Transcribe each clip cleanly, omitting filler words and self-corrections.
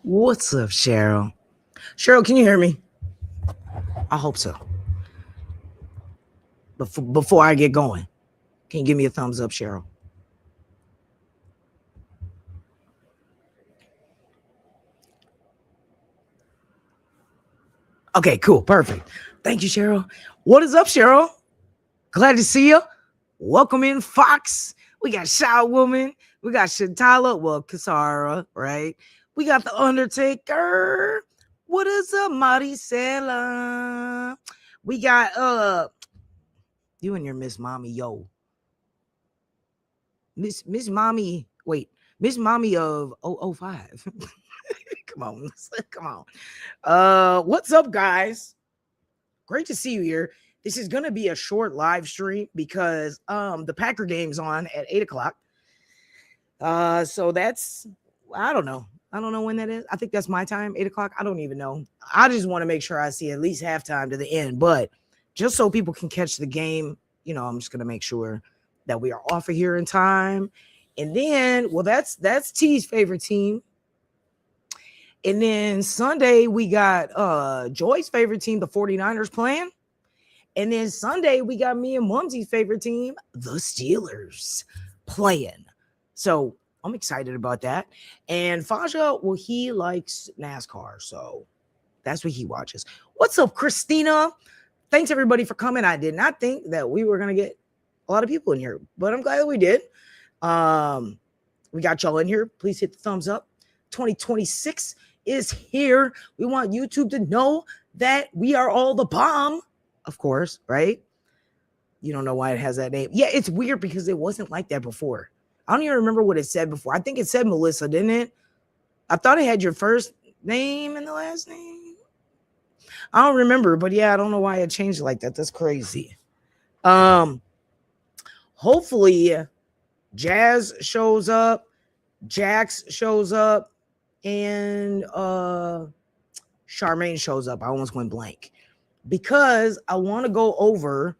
What's up, Cheryl? Cheryl, can you hear me? I hope so. Before I get going, can you give me a thumbs up, Cheryl? Okay, cool, perfect. Thank you, Cheryl. What is up, Cheryl? Glad to see you. Welcome in, Fox. We got Shy Woman. We got Shantala. Well, Kasara, right? We got the Undertaker. What is up, Maricela? We got you and your Miss Mommy, yo. Miss Mommy, wait, Miss Mommy of 005. Come on, come on. What's up, guys? Great to see you here. This is gonna be a short live stream because the Packer game's on at 8 o'clock. So that's I don't know. I don't know when that is. I think that's my time, 8 o'clock. I don't even know. I just want to make sure I see at least halftime to the end, but just so people can catch the game, I'm just gonna make sure that we are off of here in time. And then, well, that's T's favorite team. And then Sunday we got Joy's favorite team, the 49ers, playing. And then Sunday we got me and Mumsy's favorite team, the Steelers, playing. So I'm excited about that. And Faja, well, he likes NASCAR, so that's what he watches. What's up, Christina? Thanks everybody for coming. I did not think that we were gonna get a lot of people in here, but I'm glad we did. We got y'all in here. Please hit the thumbs up. 2026 is here. We want YouTube to know that we are all the bomb, of course, right? You don't know why it has that name. Yeah, it's weird because it wasn't like that before. I don't even remember what it said before. I think it said Melissa, didn't it? I thought it had your first name and the last name. I don't remember, but yeah, I don't know why it changed like that. That's crazy. Hopefully Jazz shows up, Jax shows up, and Charmaine shows up. I almost went blank because I want to go over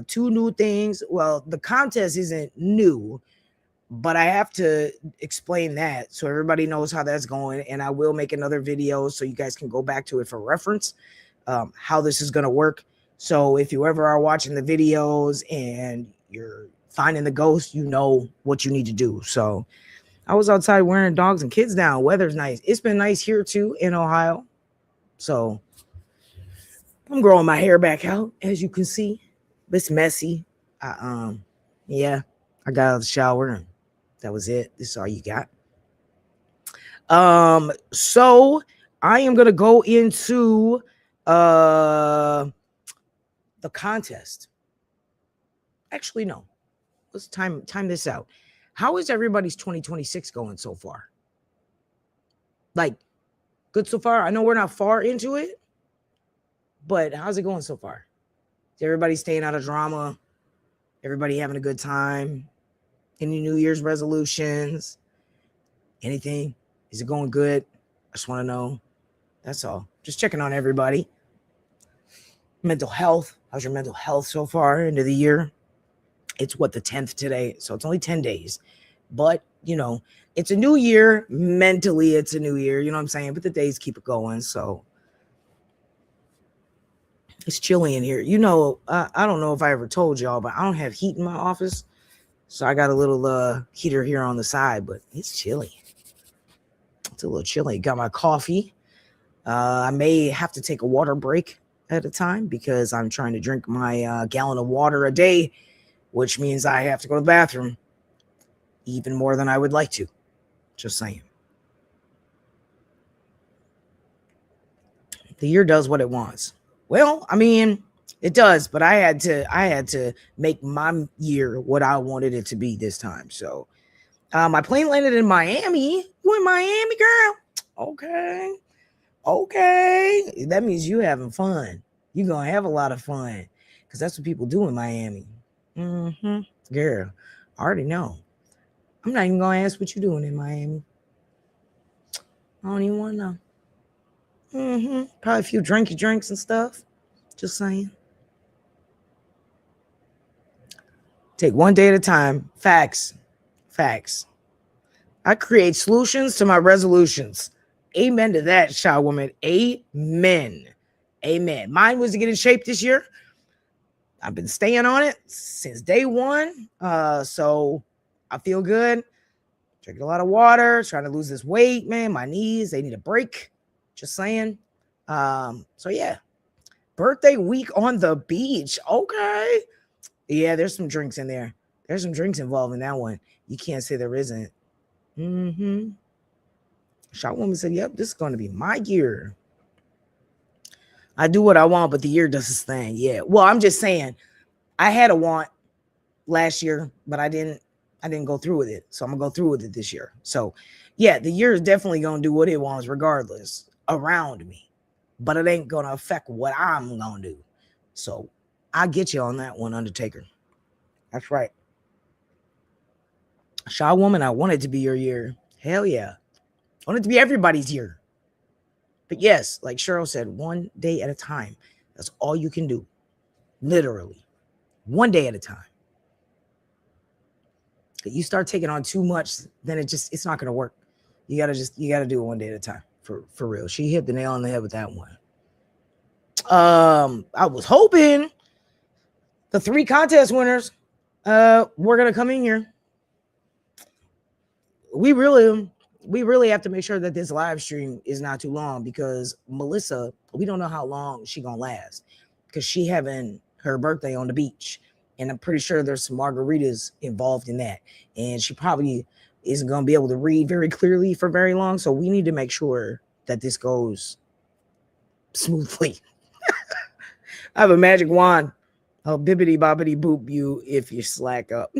two new things. Well, the contest isn't new, but I have to explain that so everybody knows how that's going. And I will make another video so you guys can go back to it for reference, how this is going to work. So if you ever are watching the videos and you're finding the ghost, you know what you need to do. So I was outside wearing dogs and kids down. Weather's nice. It's been nice here too in Ohio. So I'm growing my hair back out, as you can see. It's messy. Yeah, I got out of the shower and that was it. This is all you got. So I am gonna go into the contest. Actually, no. Let's time this out. How is everybody's 2026 going so far? Like, good so far? I know we're not far into it, but how's it going so far? Is everybody staying out of drama? Everybody having a good time? Any New Year's resolutions? Anything? Is it going good? I just want to know. That's all. Just checking on everybody. Mental health. How's your mental health so far into the year? It's what, the 10th today, so it's only 10 days. But, it's a new year. Mentally, it's a new year. You know what I'm saying? But the days keep it going, so it's chilly in here. I don't know if I ever told y'all, but I don't have heat in my office. So I got a little heater here on the side, but it's chilly. It's a little chilly. Got my coffee. I may have to take a water break at a time because I'm trying to drink my gallon of water a day, which means I have to go to the bathroom even more than I would like to. Just saying. The year does what it wants. Well, I mean, it does, but I had to make my year what I wanted it to be this time. So my plane landed in Miami. You in Miami, girl? Okay. That means you having fun. You're going to have a lot of fun because that's what people do in Miami. Girl, I already know. I'm not even going to ask what you're doing in Miami. I don't even want to know. Probably a few drinks and stuff. Just saying. Take one day at a time. Facts. I create solutions to my resolutions. Amen to that, Shy Woman. Amen. Amen. Mine was to get in shape this year. I've been staying on it since day one. So I feel good. Drinking a lot of water, trying to lose this weight, man. My knees, they need a break. Just saying. So yeah. Birthday week on the beach. Okay. Yeah, there's some drinks in there. There's some drinks involved in that one. You can't say there isn't. Mm-hmm. Shot Woman said, yep, this is going to be my year. I do what I want, but the year does its thing. Yeah. Well, I'm just saying, I had a want last year, but I didn't go through with it. So I'm gonna go through with it this year. So yeah, the year is definitely gonna do what it wants regardless around me, but it ain't gonna affect what I'm gonna do. So I get you on that one, Undertaker. That's right. Shaw Woman, I want it to be your year. Hell yeah. I want it to be everybody's year. But yes, like Cheryl said, one day at a time. That's all you can do. Literally. One day at a time. You start taking on too much, then it's not gonna work. You gotta do it one day at a time for real. She hit the nail on the head with that one. I was hoping the 3 contest winners were gonna come in here. We really have to make sure that this live stream is not too long, because Melissa, we don't know how long she gonna last, because she having her birthday on the beach, and I'm pretty sure there's some margaritas involved in that, and she probably isn't gonna be able to read very clearly for very long. So we need to make sure that this goes smoothly. I have a magic wand. I'll bibbity bobbity boop you if you slack up.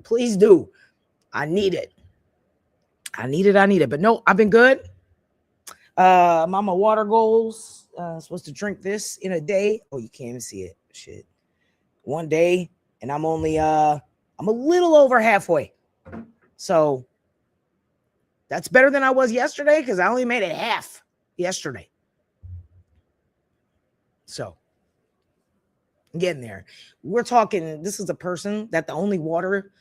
Please do. I need it. But no, I've been good. Mama water goals. Supposed to drink this in a day. Oh, you can't even see it. Shit. One day, and I'm only I'm a little over halfway. So that's better than I was yesterday, because I only made it half yesterday. So I'm getting there. We're talking, this is a person that the only water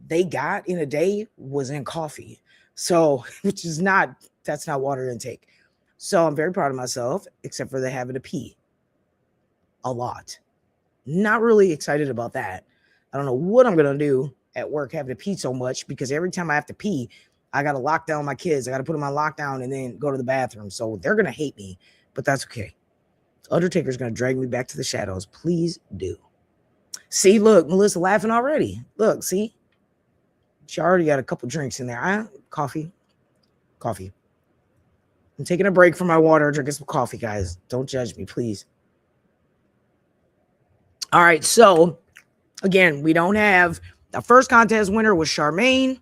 they got in a day was in coffee. So, that's not water intake. So I'm very proud of myself, except for the having to pee a lot. Not really excited about that. I don't know what I'm going to do at work having to pee so much, because every time I have to pee, I got to lock down my kids. I got to put them on lockdown and then go to the bathroom. So they're going to hate me, but that's okay. Undertaker's going to drag me back to the shadows. Please do. See, look, Melissa laughing already. Look, see? She already got a couple drinks in there. Coffee. I'm taking a break from my water, drinking some coffee, guys. Don't judge me, please. All right, so again, we don't have the first contest winner was Charmaine.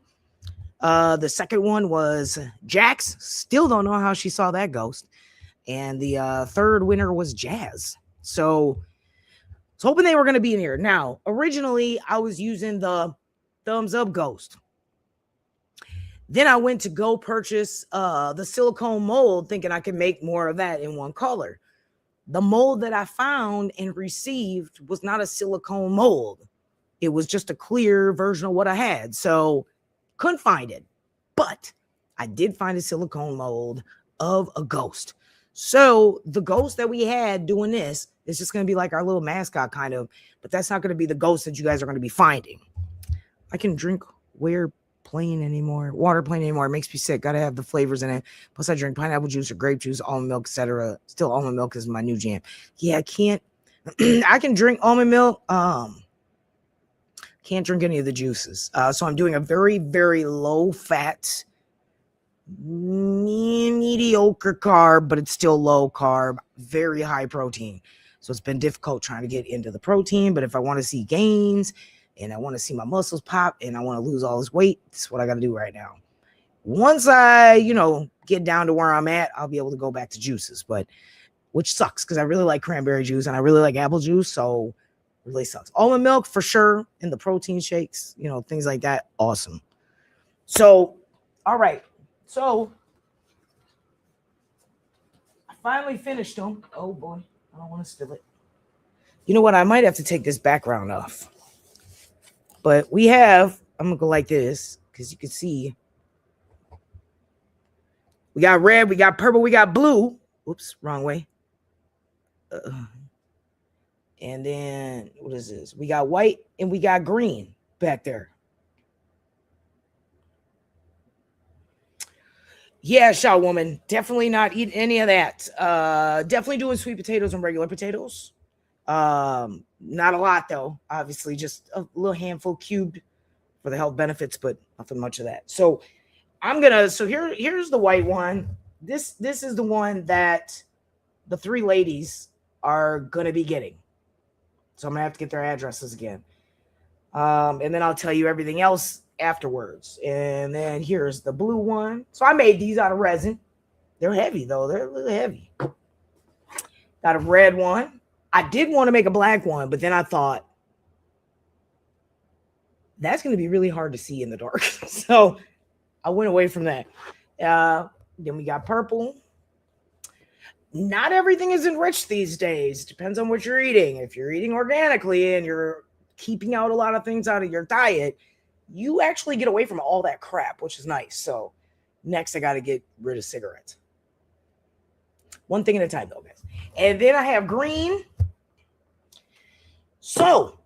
The second one was Jax. Still don't know how she saw that ghost. And the third winner was Jazz. So I was hoping they were going to be in here. Now, originally, I was using the thumbs up ghost. Then I went to go purchase the silicone mold, thinking I could make more of that in one color. The mold that I found and received was not a silicone mold. It was just a clear version of what I had. So couldn't find it. But I did find a silicone mold of a ghost. So the ghost that we had doing this is just going to be like our little mascot kind of, but that's not going to be the ghost that you guys are going to be finding. I can drink water plain anymore. It makes me sick. Got to have the flavors in it. Plus I drink pineapple juice or grape juice, almond milk, etc. Still almond milk is my new jam. Yeah, I can't. I can drink almond milk. Can't drink any of the juices. So I'm doing a very, very low fat, mediocre carb, but it's still low carb, very high protein. So it's been difficult trying to get into the protein. But if I want to see gains and I want to see my muscles pop and I want to lose all this weight, this is what I got to do right now. Once I, get down to where I'm at, I'll be able to go back to juices, which sucks because I really like cranberry juice and I really like apple juice. So it really sucks. Almond milk for sure. And the protein shakes, things like that. Awesome. So, all right. So I finally finished them. Oh boy, I don't want to spill it. You know what? I might have to take this background off. But I'm going to go like this because you can see We got red, we got purple, we got blue. Oops, wrong way. And then what is this? We got white and we got green back there. Yeah, Shaw woman. Definitely not eating any of that. Definitely doing sweet potatoes and regular potatoes. Not a lot though. Obviously, just a little handful cubed for the health benefits, but nothing much of that. So I'm gonna. So here's the white one. This is the one that the three ladies are gonna be getting. So I'm gonna have to get their addresses again. And then I'll tell you everything else afterwards. And then here's the blue one. So I made these out of resin. They're heavy though. They're a little heavy. Got a red one. I did want to make a black one, but then I thought that's going to be really hard to see in the dark. So I went away from that. Then we got purple. Not everything is enriched these days. Depends on what you're eating. If you're eating organically and you're keeping out a lot of things out of your diet, you actually get away from all that crap, which is nice. So next I got to get rid of cigarettes. One thing at a time though, guys. And then I have green. So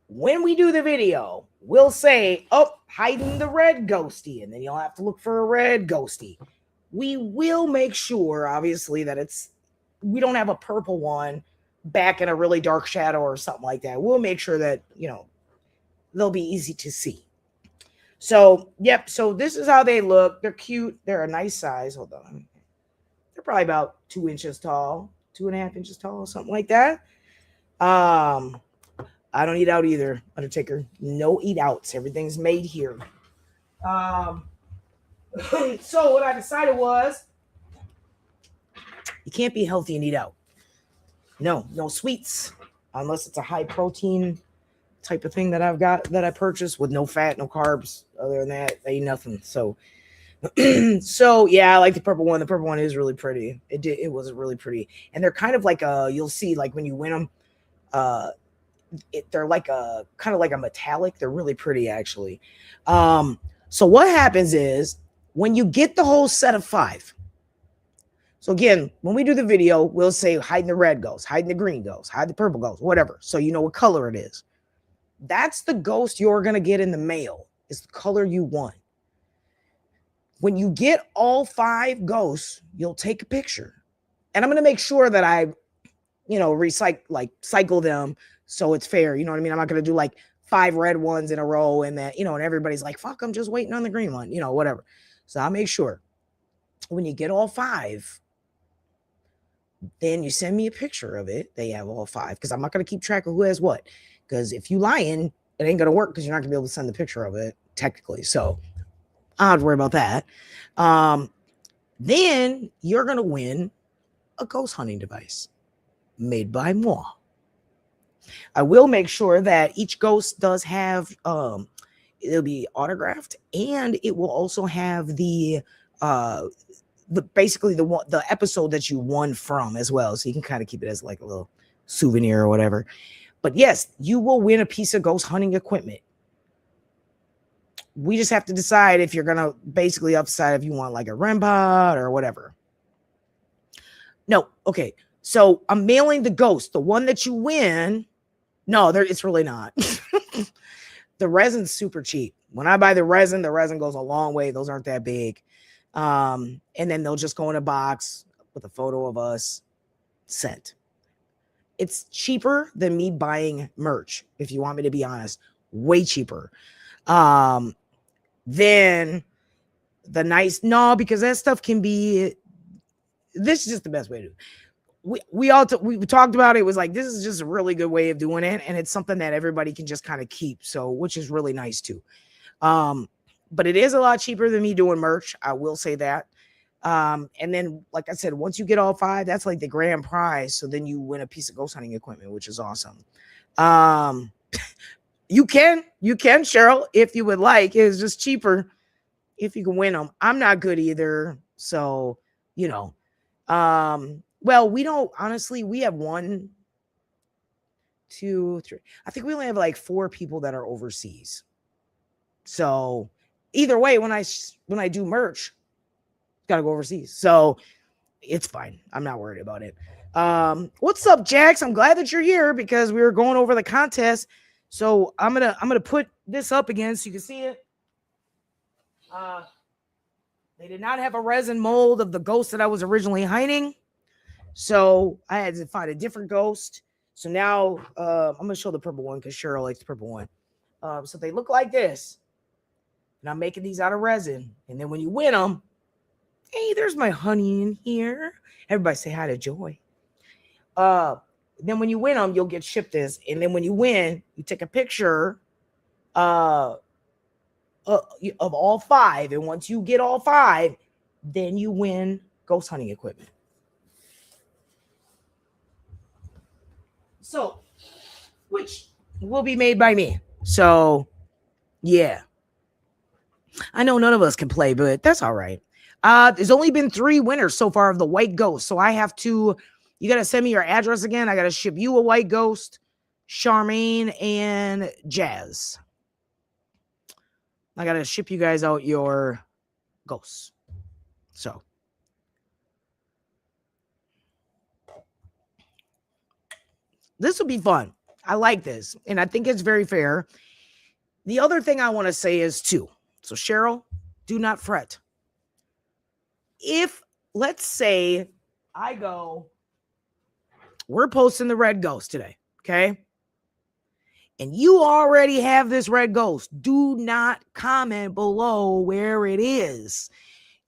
when we do the video, we'll say, oh, hiding the red ghosty. And then you'll have to look for a red ghosty. We will make sure, obviously, that we don't have a purple one back in a really dark shadow or something like that. We'll make sure that, they'll be easy to see. So, yep. So this is how they look. They're cute. They're a nice size. Hold on. They're probably about 2 inches tall, 2.5 inches tall, something like that. I don't eat out either, Undertaker. No eat outs. Everything's made here. So what I decided was you can't be healthy and eat out. No sweets unless it's a high protein type of thing that I've got that I purchased with no fat, no carbs. Other than that, they ain't nothing. So so yeah, I like the purple one. The purple one is really pretty. It was really pretty. And they're kind of like you'll see like when you win them, they're like a kind of like a metallic. They're really pretty actually. So what happens is when you get the whole set of 5. So again, when we do the video, we'll say hiding the red ghost, hiding the green ghost, hide the purple ghost, whatever. So you know what color it is. That's the ghost you're going to get in the mail. It's the color you want. When you get all 5 ghosts, you'll take a picture. And I'm going to make sure that I, cycle them so it's fair. You know what I mean? I'm not going to do like 5 red ones in a row and that, and everybody's like, fuck, I'm just waiting on the green one, whatever. So I'll make sure when you get all 5, then you send me a picture of it. They have all 5 because I'm not going to keep track of who has what. Because if you lying, it ain't going to work because you're not going to be able to send the picture of it technically. So I don't have to worry about that. Then you're going to win a ghost hunting device made by moi. I will make sure that each ghost does have, it'll be autographed, and it will also have the basically the episode that you won from as well. So you can kind of keep it as like a little souvenir or whatever. But yes, you will win a piece of ghost hunting equipment. We just have to decide if you're going to basically decide if you want like a REM pod or whatever. No. Okay. So I'm mailing the ghost, the one that you win. No, it's really not. The resin's super cheap. When I buy the resin goes a long way. Those aren't that big. And then they'll just go in a box with a photo of us sent. It's cheaper than me buying merch, if you want me to be honest. Way cheaper. Then the nice, no, because that stuff can be, this is just the best way to do it. We talked about it. It was like, this is just a really good way of doing it. And it's something that everybody can just kind of keep. So, which is really nice too. But it is a lot cheaper than me doing merch. I will say that. And then, like I said, once you get all 5, that's like the grand prize. So then you win a piece of ghost hunting equipment, which is awesome. You can, Cheryl, if you would like. It's just cheaper if you can win them. I'm not good either. So, well, we don't, honestly, we have 1, 2, 3. I think we only have like 4 people that are overseas. So either way, when I do merch, Gotta go overseas. So it's fine. I'm not worried about it. What's up, Jax? I'm glad that you're here because we were going over the contest. So I'm gonna put this up again so you can see it. They did not have a resin mold of the ghost that I was originally hiding. So I had to find a different ghost. So now I'm going to show the purple one because Cheryl likes the purple one. So they look like this. And I'm making these out of resin. And then when you win them, hey, there's my honey in here. Everybody say hi to Joy. Then when you win them, you'll get shipped this. And then when you win, you take a picture of all 5. And once you get all 5, then you win ghost hunting equipment. So, which will be made by me. So, yeah. I know none of us can play, but that's all right. There's only been 3 winners so far of the white ghost. So I have to, you got to send me your address again. I got to ship you a white ghost, Charmaine, and Jazz. I got to ship you guys out your ghosts. So. This will be fun. I like this. And I think it's very fair. The other thing I want to say is too. So Cheryl, do not fret. If, let's say, I go, we're posting the red ghost today. Okay. And you already have this red ghost. Do not comment below where it is.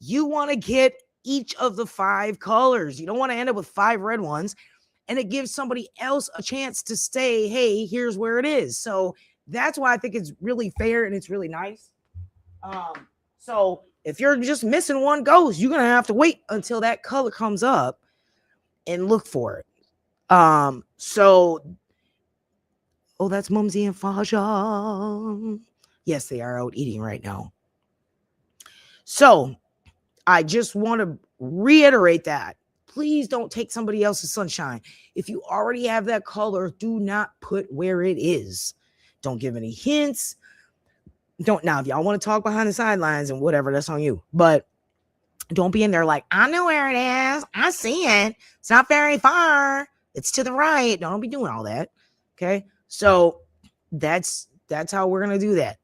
You want to get each of the 5 colors. You don't want to end up with 5 red ones. And it gives somebody else a chance to say, hey, here's where it is. So that's why I think it's really fair and it's really nice. So if you're just missing one ghost, you're going to have to wait until that color comes up and look for it. So, oh, that's Mumsy and Faja. Yes, they are out eating right now. So I just want to reiterate that. Please don't take somebody else's sunshine. If you already have that color, do not put where it is. Don't give any hints. Don't now, if y'all want to talk behind the sidelines and whatever, that's on you. But don't be in there like, I know where it is. I see it. It's not very far. It's to the right. Don't be doing all that. Okay. So that's how we're gonna do that.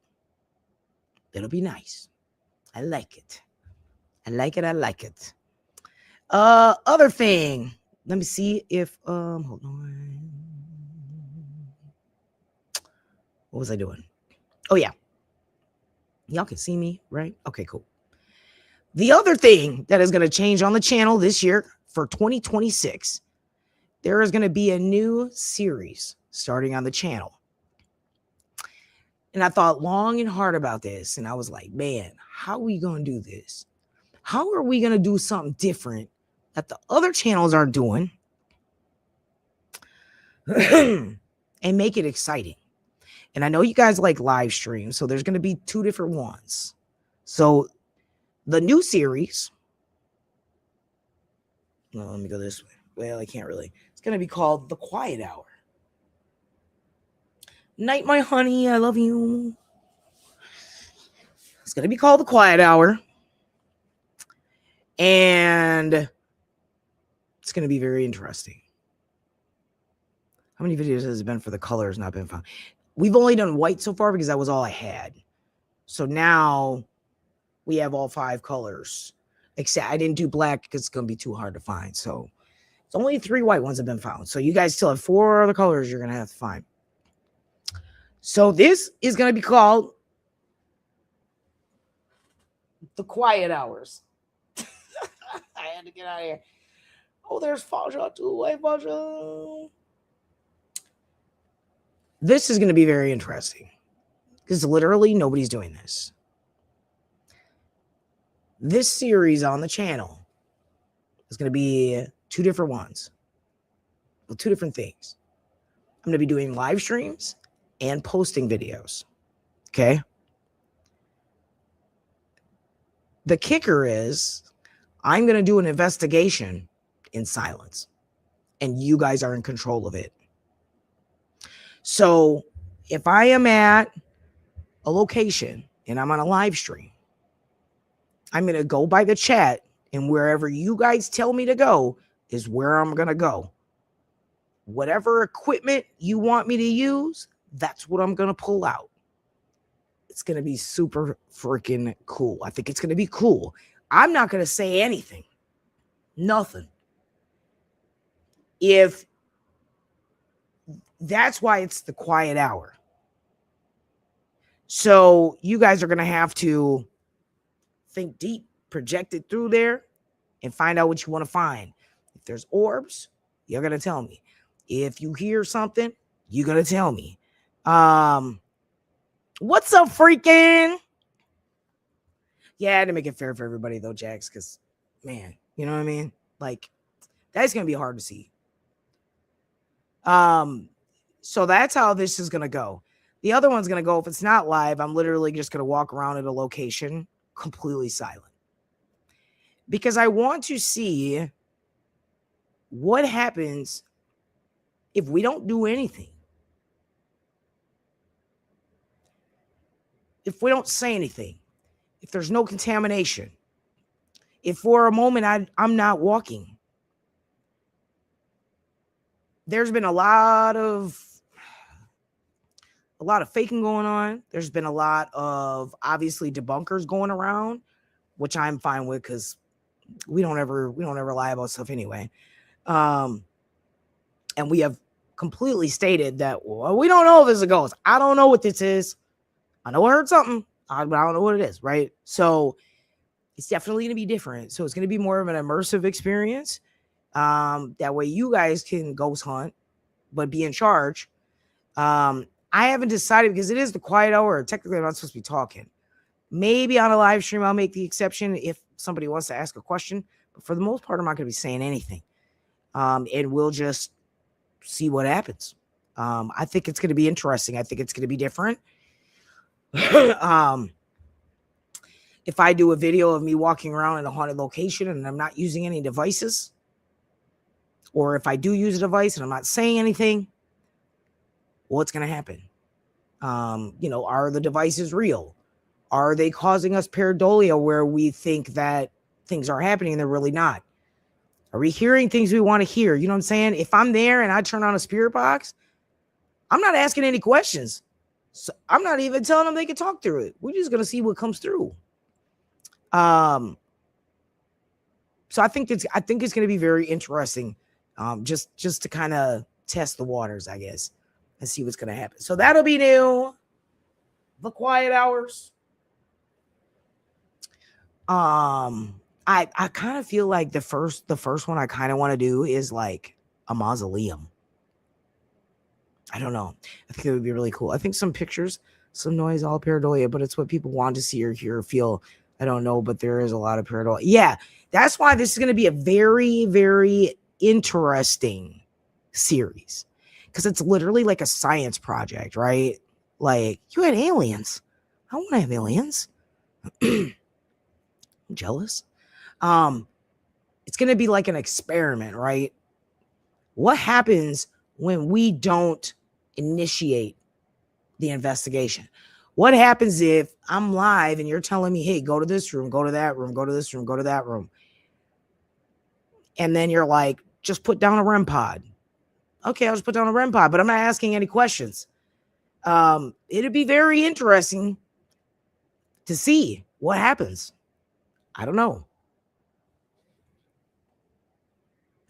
It'll be nice. I like it. I like it. I like it. Other thing, let me see if hold on. What was I doing? Oh yeah, y'all can see me, right? Okay, cool. The other thing that is going to change on the channel this year for 2026, there is going to be a new series starting on the channel. And I thought long and hard about this, and I was like, man, how are we going to do this? How are we going to do something different that the other channels aren't doing and make it exciting? And I know you guys like live streams, so there's going to be 2 different ones. So the new series, no, let me go this way. Well, I can't really. It's going to be called The Quiet Hour. Night, my honey, I love you. It's going to be called The Quiet Hour. And it's going to be very interesting. How many videos has it been for the colors not been found? We've only done white so far because that was all I had. So now we have all 5 colors. Except I didn't do black because it's going to be too hard to find. So it's only 3 white ones have been found. So you guys still have 4 other colors you're going to have to find. So this is going to be called The Quiet Hours. I had to get out of here. Oh, there's Faja too. Hey, Faja. This is going to be very interesting because literally nobody's doing this. This series on the channel is going to be 2 different ones with 2 different things. I'm going to be doing live streams and posting videos. Okay. The kicker is I'm going to do an investigation in silence and you guys are in control of it. So if I am at a location and I'm on a live stream, I'm going to go by the chat And wherever you guys tell me to go is where I'm going to go. Whatever equipment you want me to use, that's what I'm going to pull out. It's going to be super freaking cool. I think it's going to be cool. I'm not going to say anything. Nothing. If that's why it's the quiet hour. So you guys are going to have to think deep, project it through there, and find out what you want to find. If there's orbs, you're going to tell me. If you hear something, you're going to tell me. What's up, freaking? Yeah, I had to make it fair for everybody, though, Jax, because, man, you know what I mean? Like, that's going to be hard to see. So that's how this is going to go. The other one's going to go, if it's not live, I'm literally just going to walk around at a location completely silent. Because I want to see what happens if we don't do anything. If we don't say anything. If there's no contamination. If for a moment I'm not walking. There's been a lot of faking going on. There's been a lot of obviously debunkers going around, which I'm fine with because we don't ever lie about stuff anyway. And we have completely stated that, well, we don't know if this is a ghost. I don't know what this is. I know I heard something, but I don't know what it is, right? So it's definitely going to be different. So it's going to be more of an immersive experience. That way you guys can ghost hunt, but be in charge. I haven't decided because it is the quiet hour. Technically, I'm not supposed to be talking. Maybe on a live stream, I'll make the exception if somebody wants to ask a question. But for the most part, I'm not going to be saying anything. And we'll just see what happens. I think it's going to be interesting. I think it's going to be different. If I do a video of me walking around in a haunted location and I'm not using any devices, or if I do use a device and I'm not saying anything, what's going to happen? Are the devices real? Are they causing us pareidolia where we think that things are happening and they're really not? Are we hearing things we want to hear? You know what I'm saying? If I'm there and I turn on a spirit box, I'm not asking any questions. So I'm not even telling them they can talk through it. We're just going to see what comes through. So I think it's going to be very interesting. Just to kind of test the waters, I guess, and see what's going to happen. So that'll be new. The quiet hours. I kind of feel like the first one I kind of want to do is like a mausoleum. I don't know. I think it would be really cool. I think some pictures, some noise, all pareidolia, but it's what people want to see or hear or feel. I don't know, but there is a lot of pareidolia. Yeah, that's why this is going to be a very, very interesting series, because it's literally like a science project, right? Like, you had aliens. I want to have aliens. I'm jealous. It's going to be like an experiment, right? What happens when we don't initiate the investigation? What happens if I'm live and you're telling me, hey, go to this room, go to that room, go to this room, go to that room. And then you're like, just put down a REM pod. Okay, I'll just put down a REM pod, but I'm not asking any questions. It'd be very interesting to see what happens. I don't know.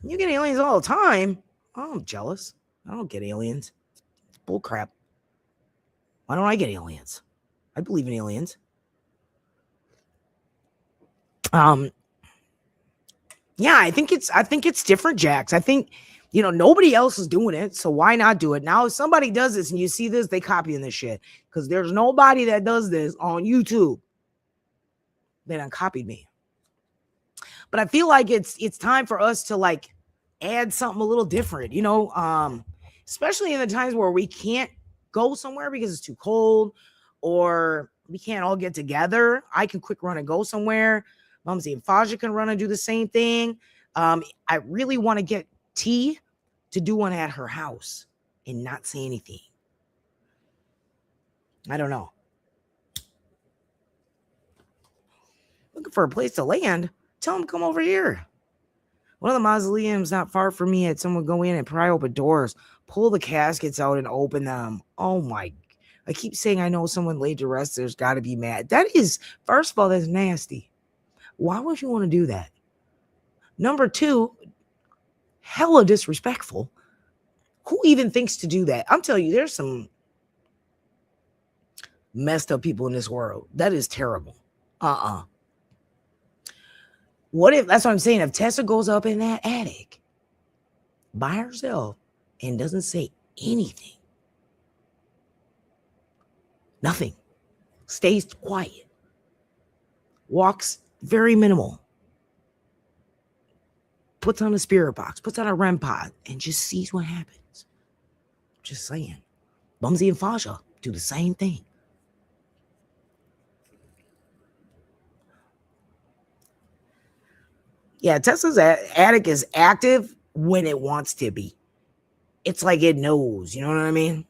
You get aliens all the time. Oh, I'm jealous. I don't get aliens. It's bull crap. Why don't I get aliens? I believe in aliens. Yeah, I think it's different, Jax. I think, nobody else is doing it, so why not do it? Now, if somebody does this and you see this, they copying this shit, because there's nobody that does this on YouTube. They done copied me. But I feel like it's time for us to like add something a little different, especially in the times where we can't go somewhere because it's too cold or we can't all get together. I can quick run and go somewhere. Mumsy and Faja can run and do the same thing. I really want to get T to do one at her house and not say anything. I don't know. Looking for a place to land. Tell them come over here. One of the mausoleums not far from me had someone go in and pry open doors, pull the caskets out and open them. Oh my. I keep saying I know someone laid to rest. There's got to be mad. That is, first of all, that's nasty. Why would you want to do that? Number two, hella disrespectful. Who even thinks to do that? I'm telling you, there's some messed up people in this world. That is terrible. What if, that's what I'm saying, if Tessa goes up in that attic by herself and doesn't say anything, nothing, stays quiet, walks very minimal, puts on a spirit box, puts on a REM pod, and just sees what happens. Just saying. Bumsy and Fasha do the same thing. Yeah, Tessa's attic is active when it wants to be. It's like it knows, you know what I mean?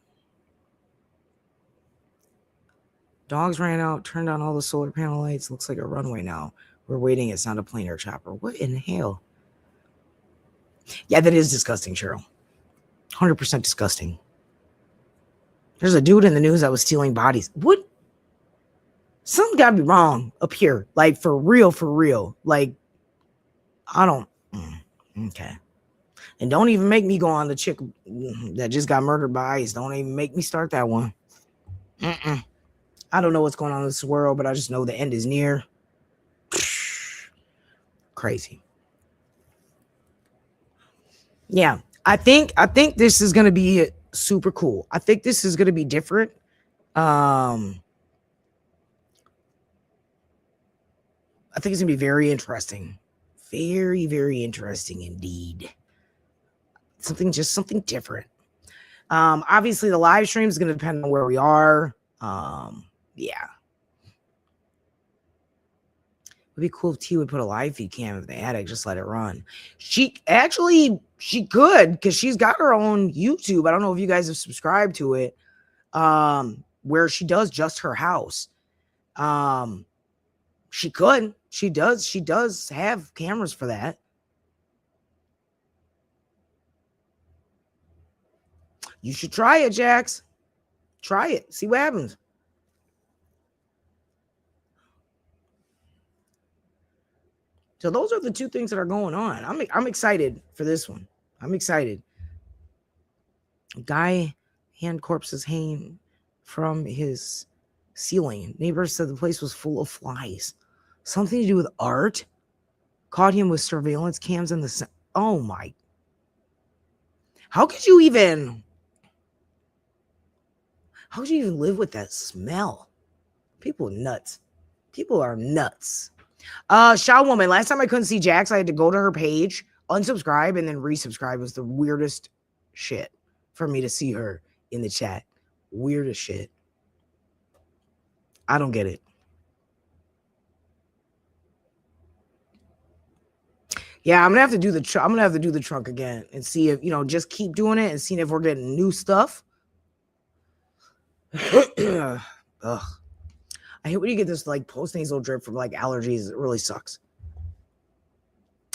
Dogs ran out, turned on all the solar panel lights. Looks like a runway now. We're waiting. It's not a plane or a chopper. What in the hell? Yeah, that is disgusting, Cheryl. 100% disgusting. There's a dude in the news that was stealing bodies. What? Something got to be wrong up here. Like, for real, for real. Like, I don't. Okay. And don't even make me go on the chick that just got murdered by ICE. Don't even make me start that one. I don't know what's going on in this world, but I just know the end is near. Crazy. Yeah, I think this is gonna be super cool. I think this is gonna be different. I think it's gonna be very interesting. Very, very interesting indeed. Something different. Obviously the live stream is gonna depend on where we are. Yeah. It'd be cool if T would put a live feed cam in the attic, just let it run. She could, because she's got her own YouTube. I don't know if you guys have subscribed to it. Where she does just her house. She could. She does have cameras for that. You should try it, Jax. Try it. See what happens. So those are the two things that are going on. I'm excited for this one. I'm excited. Guy hand corpses hanging from his ceiling. Neighbors said the place was full of flies. Something to do with art. Caught him with surveillance cams in the... Oh my... How could you even live with that smell? People are nuts. People are nuts. Shaw Woman, last time I couldn't see Jax, I had to go to her page, unsubscribe, and then resubscribe. It was the weirdest shit for me to see her in the chat. Weirdest shit. I don't get it. Yeah, I'm gonna have to do the trunk again and see if, just keep doing it and seeing if we're getting new stuff. Ugh. I hate when you get this like post-nasal drip from like allergies. It really sucks.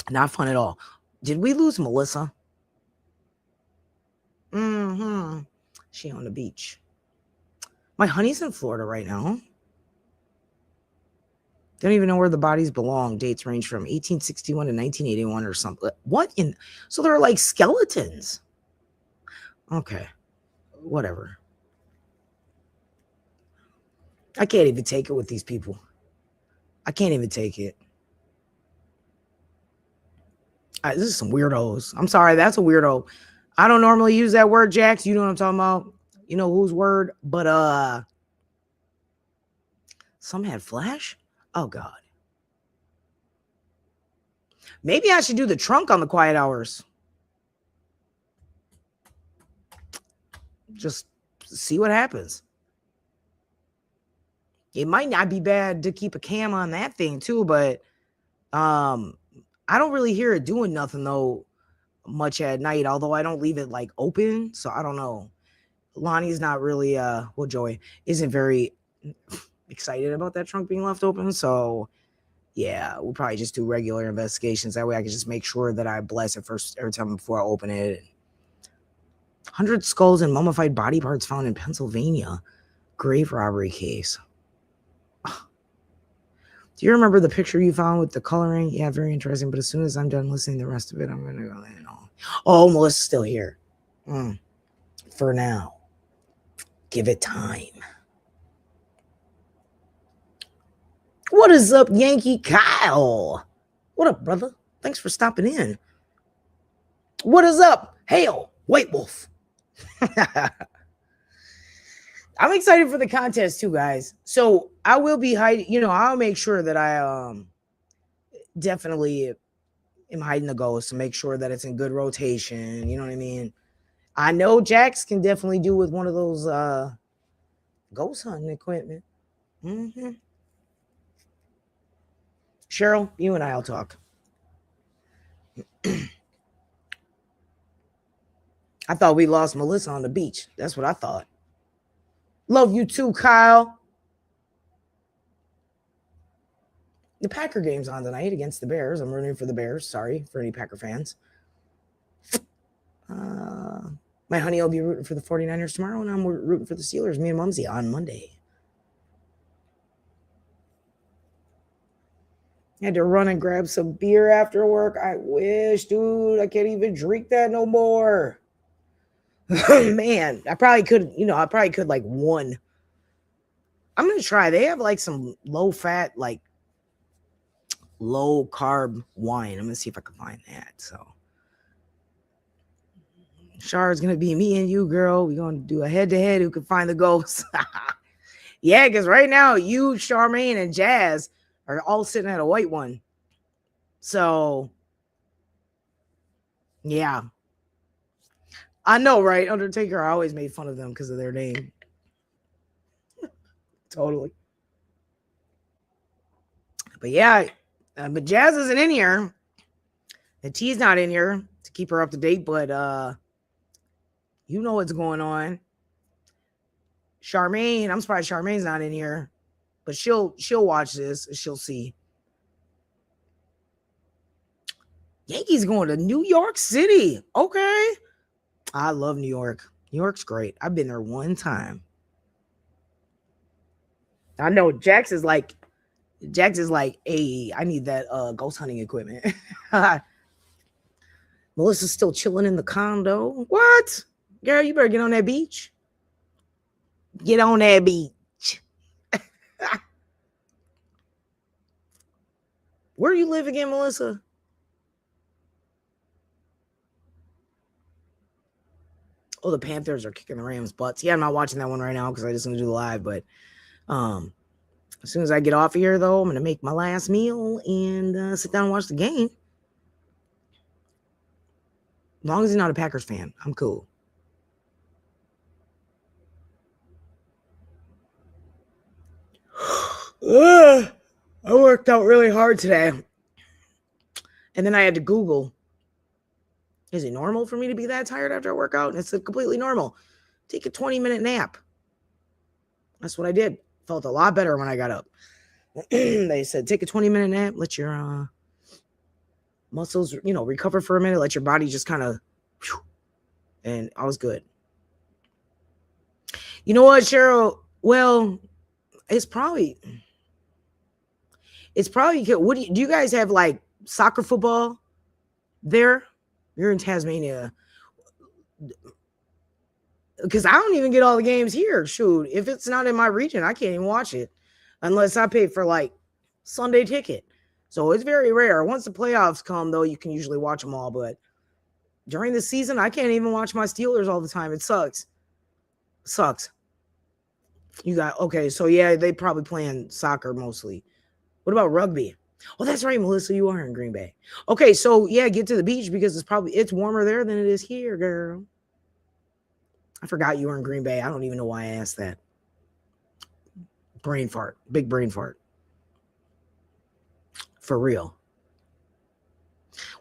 Not fun at all. Did we lose Melissa? She on the beach. My honey's in Florida right now. Don't even know where the bodies belong. Dates range from 1861 to 1981 or something. What in? So they're like skeletons. Okay. Whatever. I can't even take it with these people. I can't even take it. This is some weirdos. I'm sorry. That's a weirdo. I don't normally use that word, Jax. You know what I'm talking about? You know whose word? But some had flash? Oh God. Maybe I should do the trunk on the quiet hours. Just see what happens. It might not be bad to keep a cam on that thing too, but I don't really hear it doing nothing though much at night, although I don't leave it like open, so I don't know. Lonnie's not really Joy isn't very excited about that trunk being left open, so Yeah, we'll probably just do regular investigations. That way I can just make sure that I bless it first every time before I open it. 100 skulls and mummified body parts found in Pennsylvania. Grave robbery case. Do you remember the picture you found with the coloring? Yeah, very interesting. But as soon as I'm done listening to the rest of it, I'm going to go in on. Oh, Melissa's still here. For now. Give it time. What is up, Yankee Kyle? What up, brother? Thanks for stopping in. What is up? Hail, White Wolf. I'm excited for the contest too, guys. So I will be hiding, I'll make sure that I definitely am hiding the ghost to make sure that it's in good rotation. You know what I mean? I know Jax can definitely do with one of those ghost hunting equipment. Cheryl, you and I'll talk. I thought we lost Melissa on the beach. That's what I thought. Love you too, Kyle. The Packer game's on tonight against the Bears. I'm rooting for the Bears. Sorry for any Packer fans. My honey will be rooting for the 49ers tomorrow, and I'm rooting for the Steelers, me and Mumsy, on Monday. I had to run and grab some beer after work. I wish, dude. I can't even drink that no more. Man, I probably could like one. I'm going to try. They have like some low fat, like low carb wine. I'm going to see if I can find that. So Char's going to be me and you, girl. We're going to do a head-to-head who can find the ghost. Yeah, because right now you, Charmaine, and Jazz are all sitting at a white one. So, yeah. I know, right? Undertaker, I always made fun of them because of their name. Totally. But yeah, but Jazz isn't in here. The T's not in here to keep her up to date, but you know what's going on. Charmaine, I'm surprised Charmaine's not in here, but she'll watch this and she'll see. Yankees going to New York City. Okay. I love New York. New York's great. I've been there one time. I know Jax is like, hey, I need that ghost hunting equipment. Melissa's still chilling in the condo. What? Girl, you better get on that beach. Get on that beach. Where do you live again, Melissa? Oh, the Panthers are kicking the Rams' butts. Yeah, I'm not watching that one right now because I just want to do the live. But as soon as I get off of here, though, I'm going to make my last meal and sit down and watch the game. As long as you're not a Packers fan, I'm cool. I worked out really hard today. And then I had to Google, is it normal for me to be that tired after a workout? And it's completely normal. Take a 20-minute nap. That's what I did. Felt a lot better when I got up. They said, take a 20-minute nap. Let your muscles, recover for a minute. Let your body just kind of, and I was good. You know what, Cheryl? Well, it's probably what do you guys have, like soccer football there? You're in Tasmania. Because I don't even get all the games here. Shoot, if it's not in my region, I can't even watch it unless I pay for like Sunday ticket. So it's very rare. Once the playoffs come, though, you can usually watch them all. But during the season, I can't even watch my Steelers all the time. It sucks. You got, okay, so yeah, they probably playing soccer mostly. What about rugby? Oh, that's right, Melissa, you are in Green Bay. Okay, so yeah, get to the beach because it's warmer there than it is here, girl. I forgot you were in Green Bay. I don't even know why I asked that. Brain fart. Big brain fart. For real.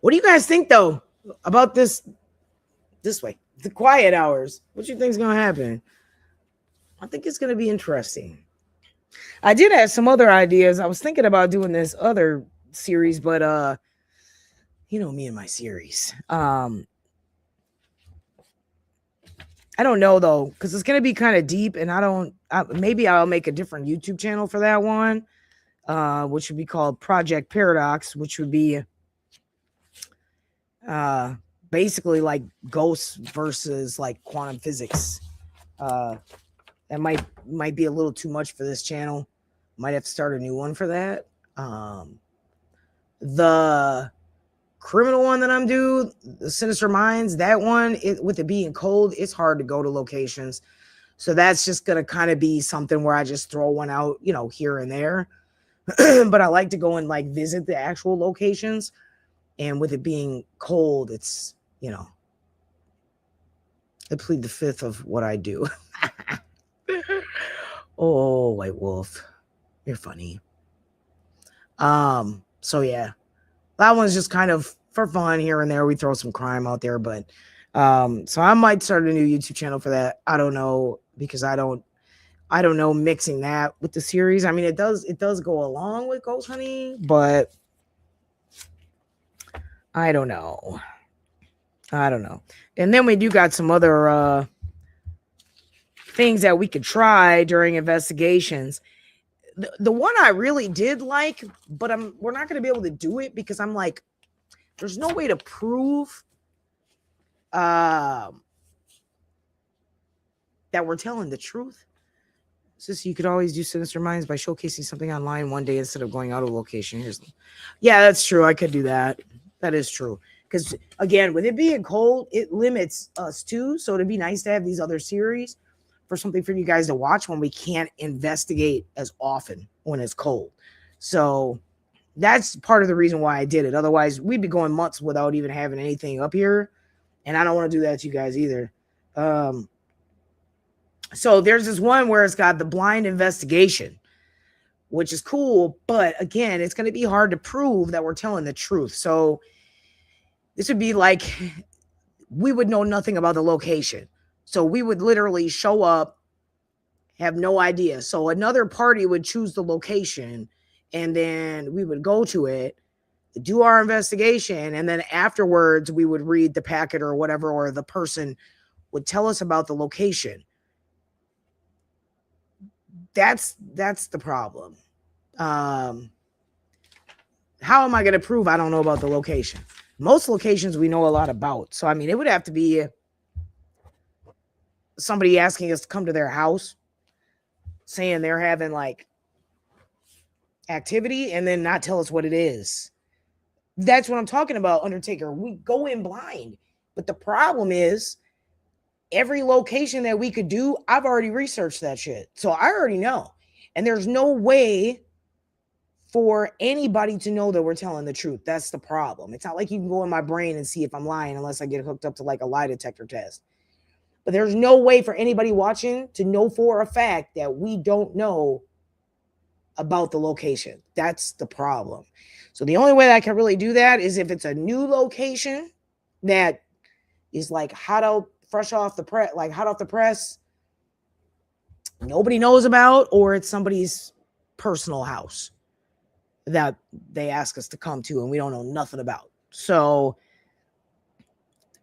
What do you guys think, though, about this way? The quiet hours. What do you think is going to happen? I think it's going to be interesting. I did have some other ideas. I was thinking about doing this other series, but you know me and my series. I don't know though, because it's gonna be kind of deep, and maybe I'll make a different YouTube channel for that one, which would be called Project Paradox, which would be uh basically like ghosts versus like quantum physics. That might be a little too much for this channel. Might have to start a new one for that. The criminal one that I'm doing, the Sinister Minds, that one, with it being cold, it's hard to go to locations. So that's just gonna kind of be something where I just throw one out, you know, here and there. But I like to go and like visit the actual locations. And with it being cold, it's, you know, I plead the fifth of what I do. Oh, White Wolf, you're funny. So yeah, that one's just kind of for fun here and there. We throw some crime out there, but so I might start a new YouTube channel for that. I don't know, because I don't know mixing that with the series. I mean, it does go along with ghost hunting, but I don't know. And then we do got some other things that we could try during investigations. The one I really did like, but we're not going to be able to do it because I'm like, there's no way to prove that we're telling the truth. So you could always do Sinister Minds by showcasing something online one day instead of going out of location. Yeah, that's true. I could do that. That is true. Because again, with it being cold, it limits us too. So it'd be nice to have these other series for something for you guys to watch when we can't investigate as often when it's cold. So that's part of the reason why I did it. Otherwise, we'd be going months without even having anything up here. And I don't want to do that to you guys either. So there's this one where it's got the blind investigation, which is cool. But again, it's going to be hard to prove that we're telling the truth. So this would be like, we would know nothing about the location. So we would literally show up, have no idea. So another party would choose the location, and then we would go to it, do our investigation, and then afterwards we would read the packet or whatever, or the person would tell us about the location. That's the problem. How am I going to prove I don't know about the location? Most locations we know a lot about. So, I mean, it would have to be somebody asking us to come to their house, saying they're having like activity, and then not tell us what it is. That's what I'm talking about, Undertaker. We go in blind. But the problem is, every location that we could do, I've already researched that shit. So I already know. And there's no way for anybody to know that we're telling the truth. That's the problem. It's not like you can go in my brain and see if I'm lying unless I get hooked up to like a lie detector test. But there's no way for anybody watching to know for a fact that we don't know about the location. That's the problem. So the only way that I can really do that is if it's a new location that is like hot off the press, nobody knows about, or it's somebody's personal house that they ask us to come to and we don't know nothing about. So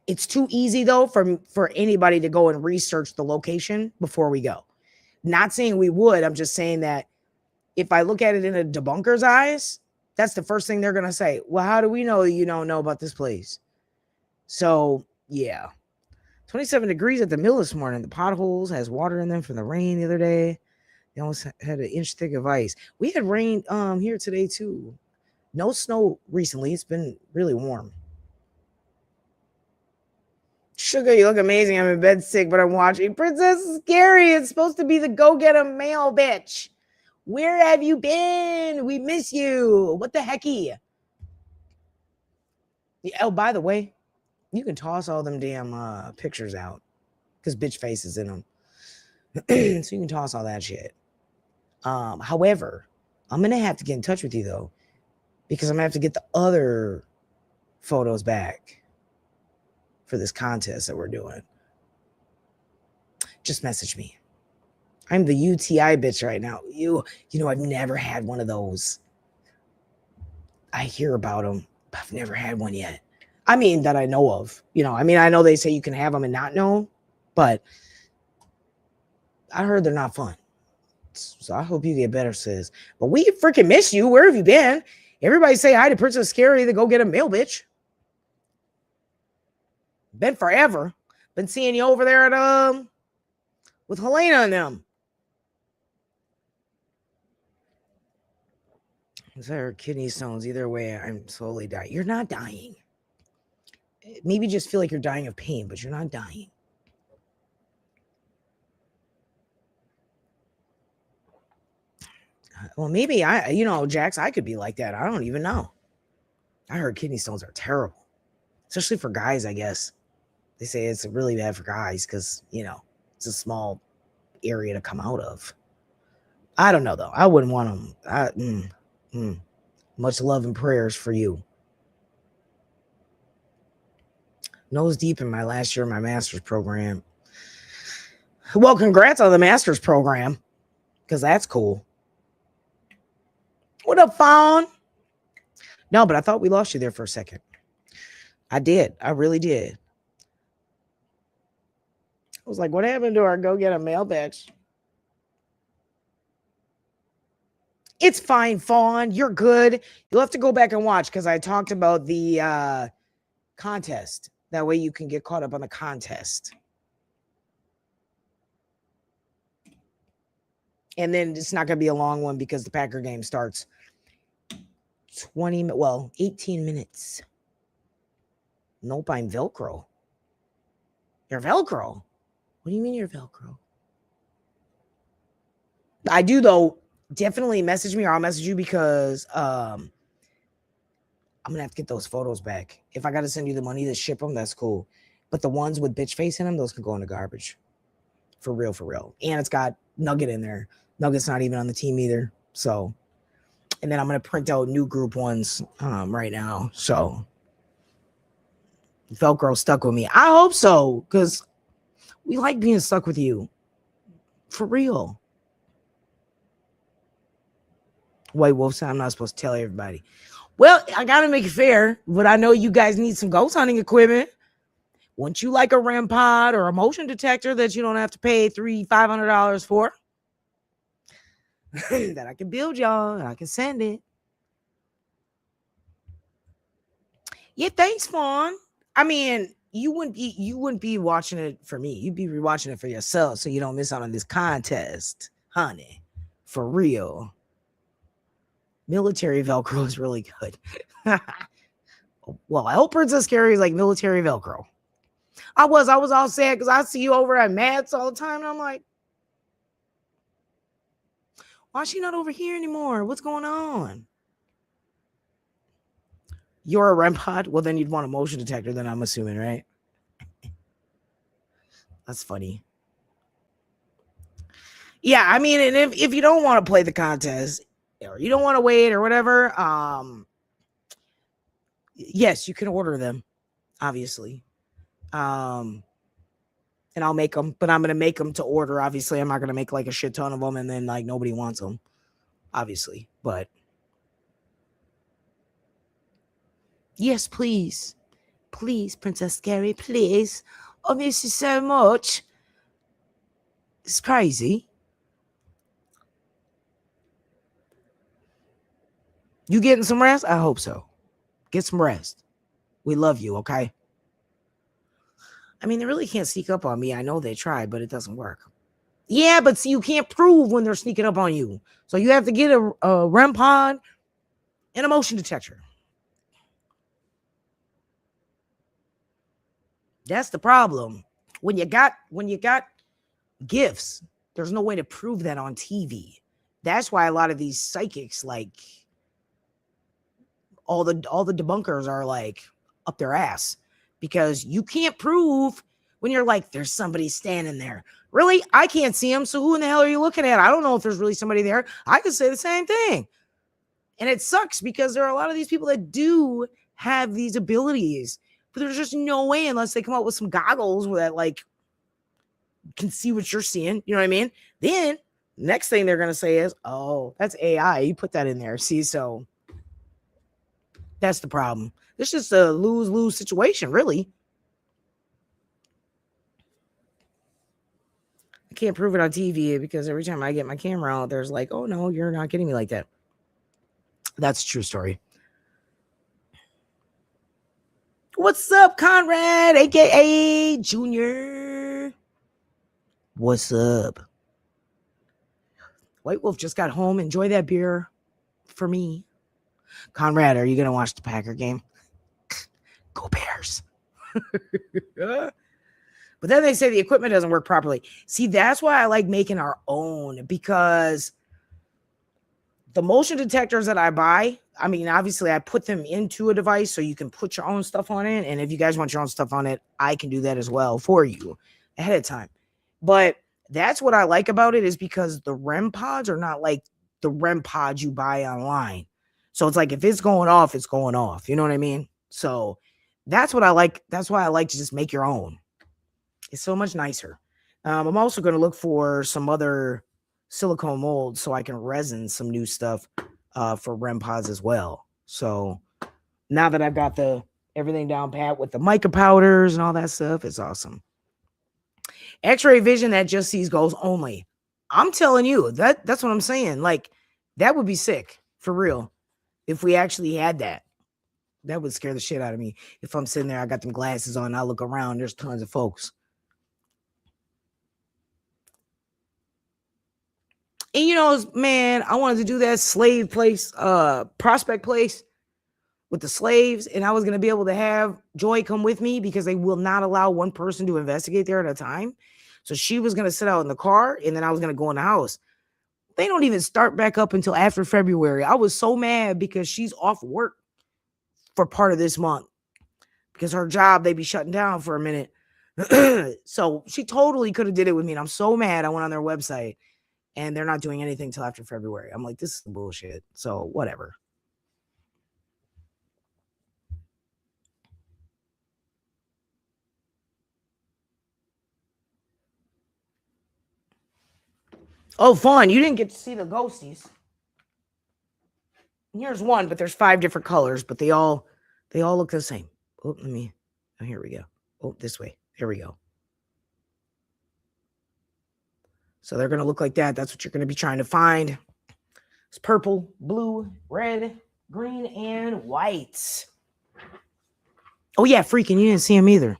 it's too easy though for anybody to go and research the location before we go. Not saying we would, I'm just saying that if I look at it in a debunker's eyes, that's the first thing they're going to say. Well, how do we know that you don't know about this place? So yeah, 27 degrees at the mill this morning. The potholes has water in them from the rain the other day. They almost had an inch thick of ice. We had rain here today too. No snow recently. It's been really warm. Sugar, you look amazing. I'm in bed sick, but I'm watching Princess Scary. It's supposed to be the go-get-a mail bitch. Where have you been? We miss you. What the hecky? Oh, by the way, you can toss all them damn pictures out because bitch face is in them. So you can toss all that shit. However, I'm going to have to get in touch with you, though, because I'm going to have to get the other photos back for this contest that we're doing. Just message me. I'm the UTI bitch right now. You know, I've never had one of those. I hear about them, but I've never had one yet. I mean, that I know of. You know, I mean, I know they say you can have them and not know, but I heard they're not fun. So I hope you get better, sis. But we freaking miss you. Where have you been? Everybody say hi to Princess Scary to go get a mail, bitch. Been forever. Been seeing you over there at with Helena and them. Is there kidney stones? Either way, I'm slowly dying. You're not dying. Maybe just feel like you're dying of pain, but you're not dying. Well, maybe Jax, I could be like that. I don't even know. I heard kidney stones are terrible, especially for guys, I guess. They say it's really bad for guys because, it's a small area to come out of. I don't know, though. I wouldn't want them. Much love and prayers for you. Nose deep in my last year of my master's program. Well, congrats on the master's program, because that's cool. What up, Fawn? No, but I thought we lost you there for a second. I did. I really did. I was like, what happened to our go get a mail bitch? It's fine, Fawn. You're good. You'll have to go back and watch because I talked about the contest. That way you can get caught up on the contest. And then it's not going to be a long one because the Packer game starts 18 minutes. Nope, I'm Velcro. You're Velcro? What do you mean you're Velcro? I do, though. Definitely message me or I'll message you because I'm going to have to get those photos back. If I got to send you the money to ship them, that's cool. But the ones with bitch face in them, those can go in the garbage. For real, for real. And it's got Nugget in there. Nugget's not even on the team either. So, and then I'm going to print out new group ones right now. So, Velcro stuck with me. I hope so, because we like being stuck with you. For real. White Wolf said I'm not supposed to tell everybody. Well, I got to make it fair, but I know you guys need some ghost hunting equipment. Wouldn't you like a REM pod or a motion detector that you don't have to pay $500 for? That I can build y'all and I can send it. Yeah, thanks, Fawn. I mean, you wouldn't be watching it for me. You'd be rewatching it for yourself so you don't miss out on this contest, honey. For real. Military Velcro is really good. Well, I hope Princess Scary is like military Velcro. I was all sad because I see you over at Matt's all the time. And I'm like, why is she not over here anymore? What's going on? You're a REM pod? Well, then you'd want a motion detector, then I'm assuming, right? That's funny. Yeah, I mean, and if you don't want to play the contest or you don't want to wait or whatever, yes, you can order them, obviously. And I'll make them, but I'm going to make them to order. Obviously, I'm not going to make like a shit ton of them and then like nobody wants them, obviously. But yes, please. Please, Princess Scary, please. I miss you so much. It's crazy. You getting some rest? I hope so. Get some rest. We love you, okay? I mean, they really can't sneak up on me. I know they tried, but it doesn't work. Yeah, but see, you can't prove when they're sneaking up on you. So you have to get a REM pod and a motion detector. That's the problem. When you got gifts, there's no way to prove that on TV. That's why a lot of these psychics, like all the debunkers, are like up their ass because you can't prove when you're like, there's somebody standing there. Really? I can't see him. So who in the hell are you looking at? I don't know if there's really somebody there. I could say the same thing. And it sucks because there are a lot of these people that do have these abilities, but there's just no way unless they come up with some goggles that like can see what you're seeing. You know what I mean? Then next thing they're going to say is, oh, that's AI. You put that in there. See, so that's the problem. It's just a lose-lose situation, really. I can't prove it on TV because every time I get my camera out, there's like, oh, no, you're not getting me like that. That's a true story. What's up, Conrad, a.k.a. Junior? What's up? White Wolf just got home. Enjoy that beer for me. Conrad, are you going to watch the Packer game? Go Bears. But then they say the equipment doesn't work properly. See, that's why I like making our own, because the motion detectors that I buy, I mean, obviously I put them into a device so you can put your own stuff on it. And if you guys want your own stuff on it, I can do that as well for you ahead of time. But that's what I like about it, is because the REM pods are not like the REM pods you buy online. So it's like, if it's going off, it's going off. You know what I mean? So that's what I like. That's why I like to just make your own. It's so much nicer. I'm also going to look for some other silicone molds so I can resin some new stuff for REM pods as well. So now that I've got everything down pat with the mica powders and all that stuff, it's awesome. X-ray vision that just sees goals only. I'm telling you, that's what I'm saying. Like, that would be sick for real if we actually had that. That would scare the shit out of me. If I'm sitting there, I got them glasses on, I look around, there's tons of folks. And you know, man, I wanted to do that slave place, prospect place with the slaves, and I was going to be able to have Joy come with me because they will not allow one person to investigate there at a time. So she was going to sit out in the car, and then I was going to go in the house. They don't even start back up until after February. I was so mad because she's off work for part of this month because her job, they be shutting down for a minute. So she totally could have did it with me, and I'm so mad. I went on their website, and they're not doing anything till after February. I'm like, this is bullshit. So whatever. Oh, fun. You didn't get to see the ghosties. Here's one, but there's 5 different colors, but they all look the same. Oh, here we go. Oh, this way. Here we go. So they're going to look like that. That's what you're going to be trying to find. It's purple, blue, red, green, and white. Oh, yeah, freaking, you didn't see them either.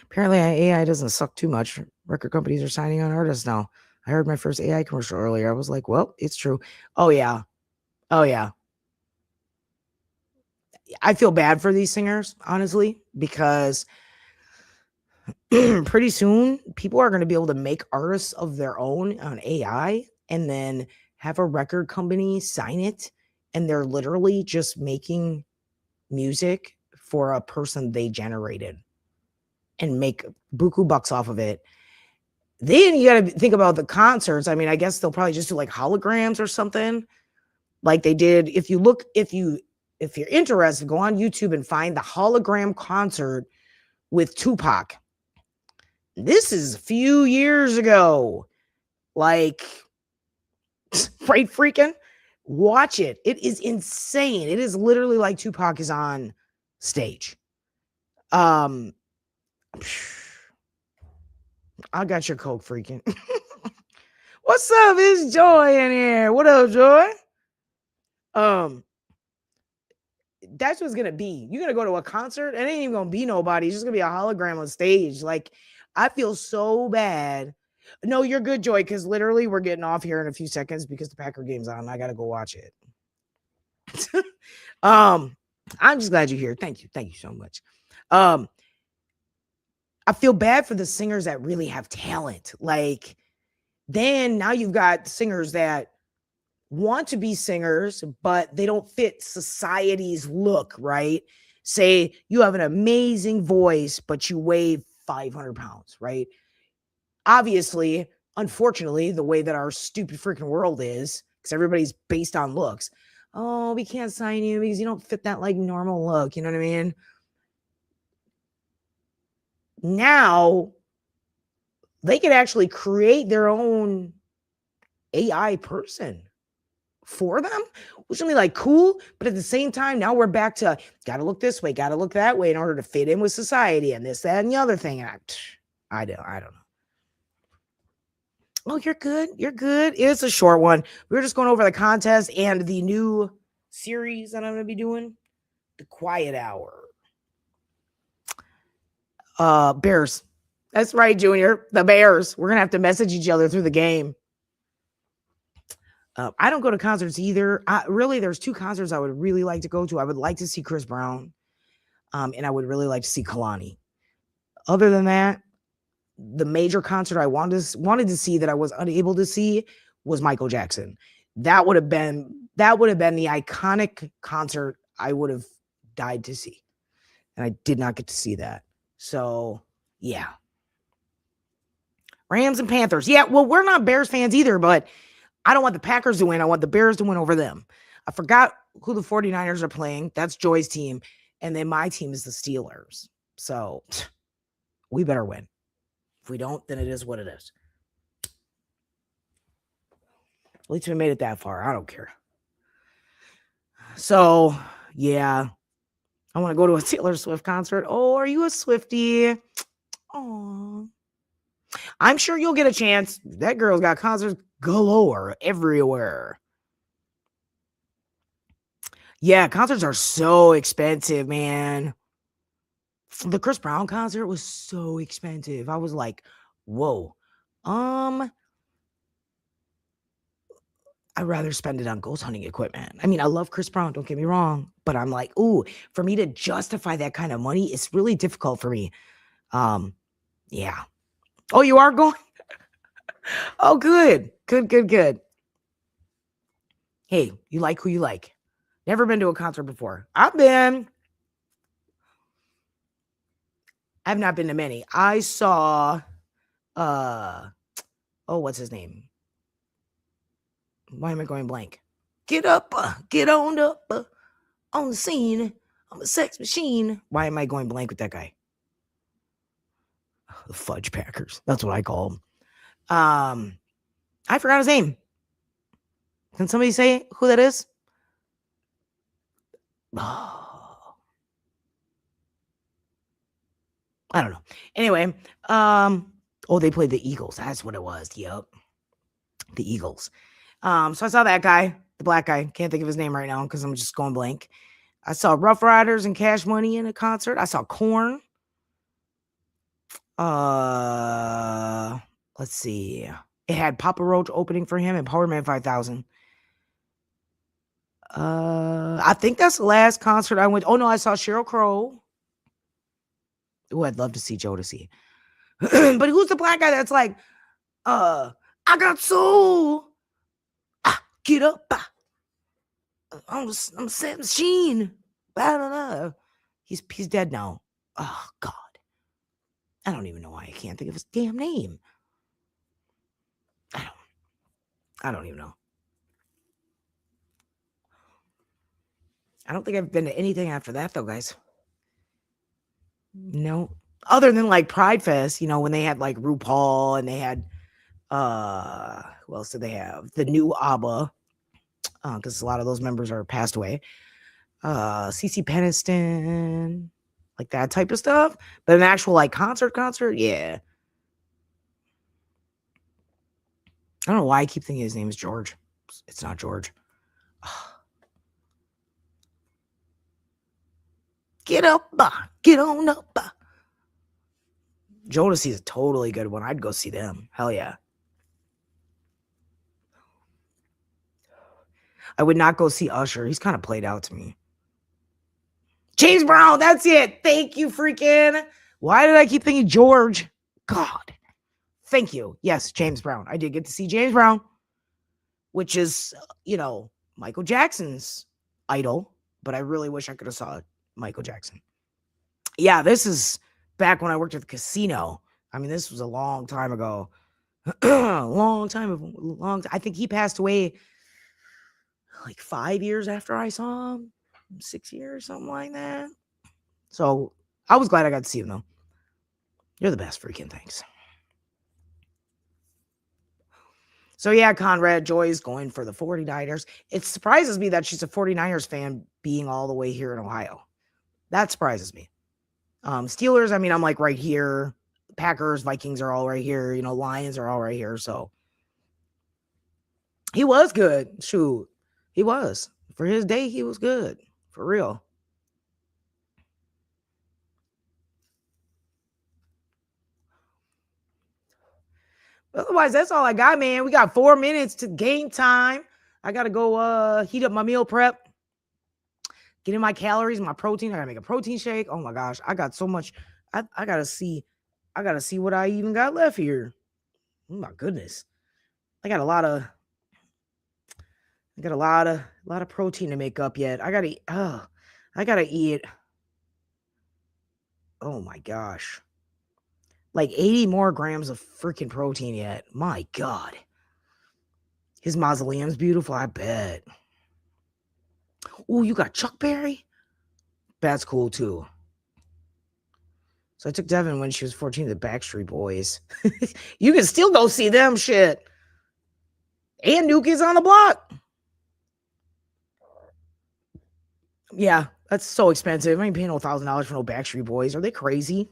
Apparently, AI doesn't suck too much. Record companies are signing on artists now. I heard my first AI commercial earlier. I was like, well, it's true. Oh, yeah. I feel bad for these singers, honestly, because pretty soon people are going to be able to make artists of their own on AI and then have a record company sign it. And they're literally just making music for a person they generated and make buku bucks off of it. Then you got to think about the concerts. I mean, I guess they'll probably just do like holograms or something like they did. If you're interested, go on YouTube and find the hologram concert with Tupac. This is a few years ago. Like, right, freaking watch it. It is insane. It is literally like Tupac is on stage. I got your Coke, freaking. What's up? It's Joy in here. What up, Joy? That's what's gonna be. You're gonna go to a concert, and it ain't even gonna be nobody. It's just gonna be a hologram on stage. Like, I feel so bad. No, you're good, Joy, because literally we're getting off here in a few seconds because the Packer game's on. I gotta go watch it. I'm just glad you're here. Thank you so much. I feel bad for the singers that really have talent. Like, then now you've got singers that want to be singers, but they don't fit society's look, right? Say you have an amazing voice, but you weigh 500 pounds, right? Obviously, unfortunately, the way that our stupid freaking world is, because everybody's based on looks. Oh, we can't sign you because you don't fit that like normal look. You know what I mean? Now they could actually create their own AI person for them, which would be like cool. But at the same time, now we're back to gotta look this way, gotta look that way in order to fit in with society and this, that, and the other thing. And I don't know. Oh, you're good. You're good. It's a short one. We were just going over the contest and the new series that I'm going to be doing, The Quiet Hour. Bears. That's right, Junior. The Bears. We're going to have to message each other through the game. I don't go to concerts either. Really, there's two concerts I would really like to go to. I would like to see Chris Brown, and I would really like to see Kalani. Other than that, the major concert I wanted to see that I was unable to see was Michael Jackson. That would have been the iconic concert I would have died to see, and I did not get to see that. So yeah, Rams and Panthers. Yeah, well, we're not Bears fans either, but I don't want the Packers to win. I want the Bears to win over them. I forgot who the 49ers are playing. That's Joy's team. And then my team is the Steelers. So we better win. If we don't, then it is what it is. At least we made it that far. I don't care. So, yeah. I want to go to a Taylor Swift concert. Oh, are you a Swiftie? Oh. I'm sure you'll get a chance. That girl's got concerts galore everywhere. Yeah, concerts are so expensive, man. The Chris Brown concert was so expensive. I was like, whoa. I'd rather spend it on ghost hunting equipment. I mean, I love Chris Brown, don't get me wrong, but I'm like, ooh, for me to justify that kind of money, it's really difficult for me. Yeah. Oh, you are going? Oh, good. Good. Hey, you like who you like. Never been to a concert before. I've not been to many. I saw, what's his name? Why am I going blank? Get up, get on up, on the scene. I'm a sex machine. Why am I going blank with that guy? The Fudge Packers. That's what I call them. I forgot his name. Can somebody say who that is? Oh. I don't know. Anyway, they played the Eagles. That's what it was. Yep. The Eagles. So I saw that guy, the black guy. Can't think of his name right now because I'm just going blank. I saw Rough Riders and Cash Money in a concert. I saw Korn. Let's see. It had Papa Roach opening for him and Power Man 5000. I think that's the last concert I went. Oh no, I saw Sheryl Crow. Oh, I'd love to see Jodeci. But who's the black guy that's like, I got soul. Get up. I'm a set machine. I don't know. He's dead now. Oh God. I don't even know why I can't think of his damn name. I don't even know. I don't think I've been to anything after that though, guys. No. Other than like Pride Fest, when they had like RuPaul and they had who else did they have? The new ABBA. Because a lot of those members are passed away. CC Peniston, like that type of stuff. But an actual like concert, yeah. I don't know why I keep thinking his name is George. It's not George. Get up, get on up. Jodeci is a totally good one. I'd go see them. Hell yeah. I would not go see Usher. He's kind of played out to me. James Brown, that's it. Thank you, freaking. Why did I keep thinking George? God. Thank you. Yes, James Brown. I did get to see James Brown, which is, Michael Jackson's idol, but I really wish I could have saw Michael Jackson. Yeah, this is back when I worked at the casino. I mean, this was a long time ago. I think he passed away like 5 years after I saw him. 6 years, something like that. So I was glad I got to see him though. You're the best, freaking. Thanks. So yeah, Conrad Joy is going for the 49ers. It surprises me that she's a 49ers fan being all the way here in Ohio. That surprises me. Steelers, I mean, I'm like right here. Packers, Vikings are all right here. Lions are all right here. So he was good. Shoot. He was. For his day, he was good. For real. Otherwise, that's all I got, man. We got 4 minutes to game time. I gotta go heat up my meal prep. Get in my calories, my protein. I gotta make a protein shake. Oh my gosh, I got so much. I gotta see. I gotta see what I even got left here. Oh my goodness, I got a lot of. I got a lot of protein to make up yet. I gotta. I gotta eat. Oh my gosh, like 80 more grams of freaking protein yet. My God, his mausoleum's beautiful. I bet. Oh, you got Chuck Berry? That's cool too. So I took Devin when she was 14 to the Backstreet Boys. You can still go see them, shit. And New Kids on the Block. Yeah, that's so expensive. I ain't paying no $1,000 for no Backstreet Boys. Are they crazy?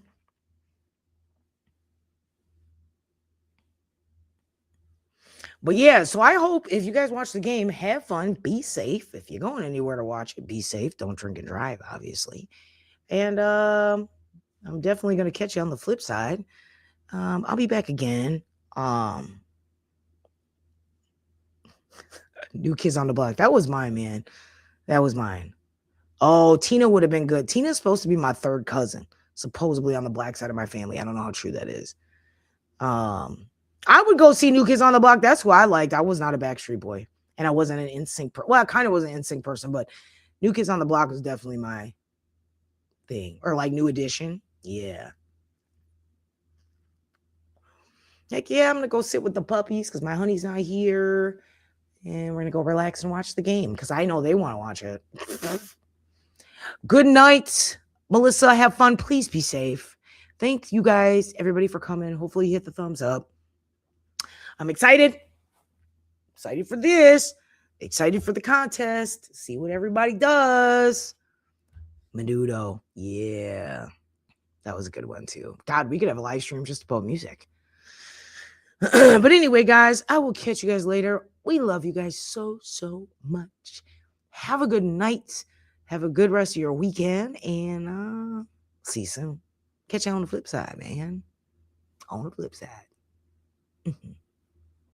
But yeah, so I hope if you guys watch the game, have fun, be safe. If you're going anywhere to watch it, be safe. Don't drink and drive, obviously. And I'm definitely gonna catch you on the flip side. I'll be back again. New Kids on the Block. That was mine, man. That was mine. Oh, Tina would have been good. Tina's supposed to be my third cousin, supposedly on the black side of my family. I don't know how true that is. I would go see New Kids on the Block. That's who I liked. I was not a Backstreet Boy, and I wasn't an NSYNC. Well, I kind of was an NSYNC person, but New Kids on the Block was definitely my thing. Or like New Edition. Yeah. Heck yeah, I'm gonna go sit with the puppies because my honey's not here, and we're gonna go relax and watch the game because I know they want to watch it. Good night, Melissa. Have fun. Please be safe. Thank you guys, everybody, for coming. Hopefully, you hit the thumbs up. I'm excited. Excited for this. Excited for the contest. See what everybody does. Menudo. Yeah. That was a good one, too. God, we could have a live stream just about music. But anyway, guys, I will catch you guys later. We love you guys so, so much. Have a good night. Have a good rest of your weekend. And see you soon. Catch you on the flip side, man. On the flip side.